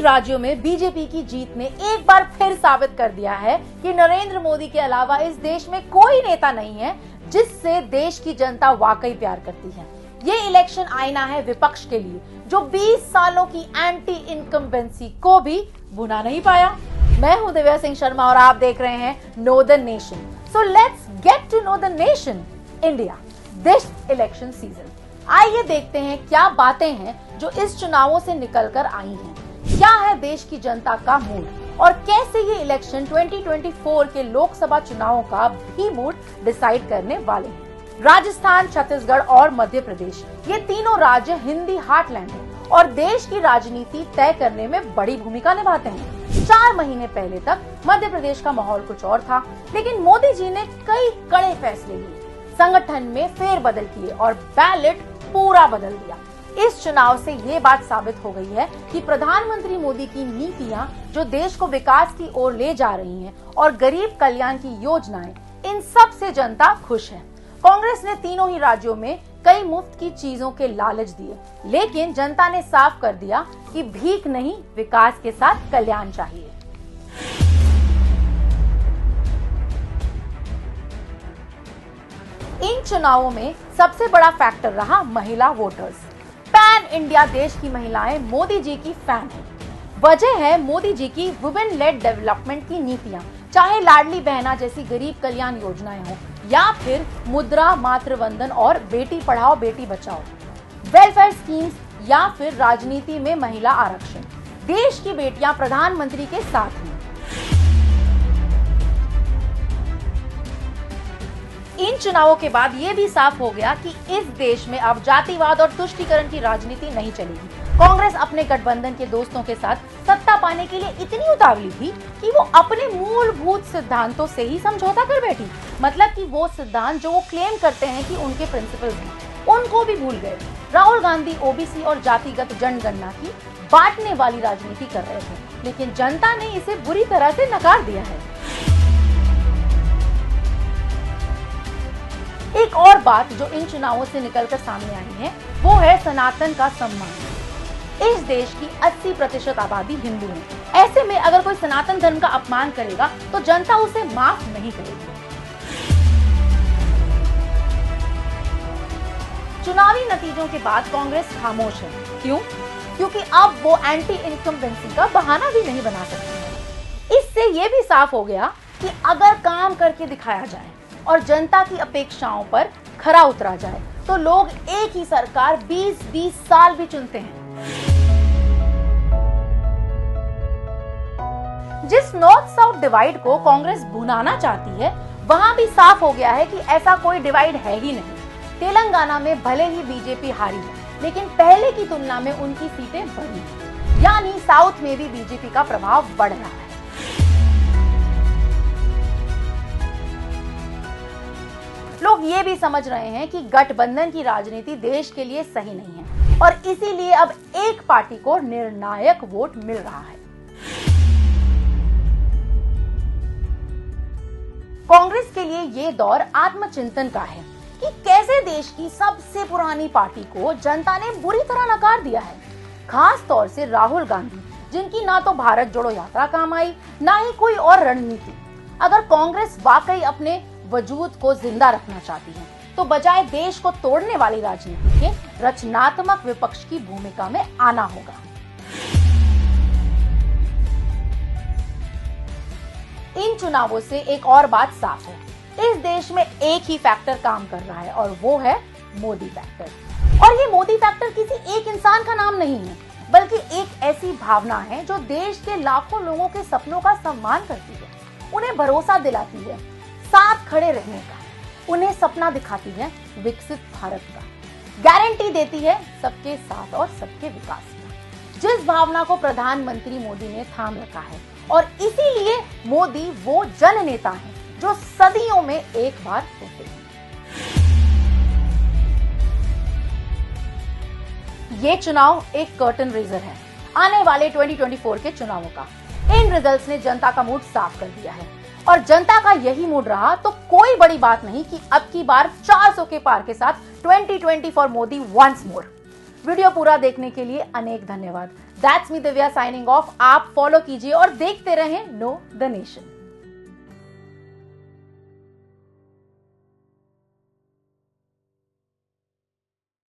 राज्यों में बीजेपी की जीत ने एक बार फिर साबित कर दिया है कि नरेंद्र मोदी के अलावा इस देश में कोई नेता नहीं है जिससे देश की जनता वाकई प्यार करती है। ये इलेक्शन आईना है विपक्ष के लिए, जो 20 सालों की एंटी इनकम्बेंसी को भी भुना नहीं पाया। मैं हूं दिव्या सिंह शर्मा और आप देख रहे हैं know the nation. So let's get to know the nation, India, this election season. आइए देखते हैं क्या बातें हैं जो इस चुनावों से निकलकर आई हैं। क्या है देश की जनता का मूड और कैसे ये इलेक्शन 2024 के लोकसभा चुनावों का भी मूड डिसाइड करने वाले हैं। राजस्थान, छत्तीसगढ़ और मध्य प्रदेश, ये तीनों राज्य हिंदी हार्टलैंड हैं और देश की राजनीति तय करने में बड़ी भूमिका निभाते हैं। 4 महीने पहले तक मध्य प्रदेश का माहौल कुछ और था, लेकिन मोदी जी ने कई कड़े फैसले लिए, संगठन में फेरबदल किए और बैलेट पूरा बदल दिया। इस चुनाव से ये बात साबित हो गई है कि प्रधानमंत्री मोदी की नीतियां जो देश को विकास की ओर ले जा रही हैं और गरीब कल्याण की योजनाएं, इन सब से जनता खुश है। कांग्रेस ने तीनों ही राज्यों में कई मुफ्त की चीजों के लालच दिए, लेकिन जनता ने साफ कर दिया कि भीख नहीं, विकास के साथ कल्याण चाहिए। इन चुनावों में सबसे बड़ा फैक्टर रहा महिला वोटर्स। पैन इंडिया देश की महिलाएं मोदी जी की फैन हैं। वजह है मोदी जी की वुमेन लेड डेवलपमेंट की नीतियां, चाहे लाडली बहना जैसी गरीब कल्याण योजनाएं हो या फिर मुद्रा, मातृवंदन और बेटी पढ़ाओ बेटी बचाओ, वेलफेयर स्कीम्स या फिर राजनीति में महिला आरक्षण। देश की बेटियां प्रधानमंत्री के साथ हैं। इन चुनावों के बाद ये भी साफ हो गया कि इस देश में अब जातिवाद और तुष्टीकरण की राजनीति नहीं चलेगी। कांग्रेस अपने गठबंधन के दोस्तों के साथ सत्ता पाने के लिए इतनी उतावली थी कि वो अपने मूलभूत सिद्धांतों से ही समझौता कर बैठी। मतलब कि वो सिद्धांत जो वो क्लेम करते हैं कि उनके प्रिंसिपल्स हैं, उनको भी भूल गए। राहुल गांधी ओबीसी और जातिगत जनगणना की बांटने वाली राजनीति कर रहे थे, लेकिन जनता ने इसे बुरी तरह से नकार दिया है। एक और बात जो इन चुनावों से निकलकर सामने आई है, वो है सनातन का सम्मान। इस देश की 80% आबादी हिंदू है। ऐसे में अगर कोई सनातन धर्म का अपमान करेगा तो जनता उसे माफ नहीं करेगी। चुनावी नतीजों के बाद कांग्रेस खामोश है। क्यों? क्योंकि अब वो एंटी इनकम्बेंसी का बहाना भी नहीं बना सकती है। इससे ये भी साफ हो गया कि अगर काम करके दिखाया जाए और जनता की अपेक्षाओं पर खरा उतरा जाए तो लोग एक ही सरकार 20-20 साल भी चुनते हैं। जिस नॉर्थ साउथ डिवाइड को कांग्रेस भुनाना चाहती है, वहां भी साफ हो गया है कि ऐसा कोई डिवाइड है ही नहीं। तेलंगाना में भले ही बीजेपी हारी है, लेकिन पहले की तुलना में उनकी सीटें बढ़ी हैं। यानी साउथ में भी बीजेपी का प्रभाव बढ़ रहा है। लोग ये भी समझ रहे हैं कि गठबंधन की राजनीति देश के लिए सही नहीं है और इसीलिए अब एक पार्टी को निर्णायक वोट मिल रहा है। कांग्रेस के लिए ये दौर आत्मचिंतन का है कि कैसे देश की सबसे पुरानी पार्टी को जनता ने बुरी तरह नकार दिया है। खास तौर से राहुल गांधी, जिनकी ना तो भारत जोड़ो यात्रा काम आई, ना ही कोई और रणनीति। अगर कांग्रेस वाकई अपने वजूद को जिंदा रखना चाहती है तो बजाय देश को तोड़ने वाली राजनीति के रचनात्मक विपक्ष की भूमिका में आना होगा। इन चुनावों से एक और बात साफ है, इस देश में एक ही फैक्टर काम कर रहा है और वो है मोदी फैक्टर। और ये मोदी फैक्टर किसी एक इंसान का नाम नहीं है, बल्कि एक ऐसी भावना है जो देश के लाखों लोगों के सपनों का सम्मान करती है, उन्हें भरोसा दिलाती है साथ खड़े रहने का, उन्हें सपना दिखाती है विकसित भारत का, गारंटी देती है सबके साथ और सबके विकास का। जिस भावना को प्रधानमंत्री मोदी ने थाम रखा है और इसीलिए मोदी वो जन नेता हैं जो सदियों में एक बार होते हैं। ये चुनाव एक कर्टन रेजर है आने वाले 2024 के चुनावों का। इन रिजल्ट्स ने जनता का मूड साफ कर दिया है और जनता का यही मूड रहा तो कोई बड़ी बात नहीं कि अब की बार 400 के पार के साथ 2020 for Modi once more. Video पूरा देखने के लिए अनेक धन्यवाद। That's me Divya signing off. आप फॉलो कीजिए और देखते रहें नो द नेशन।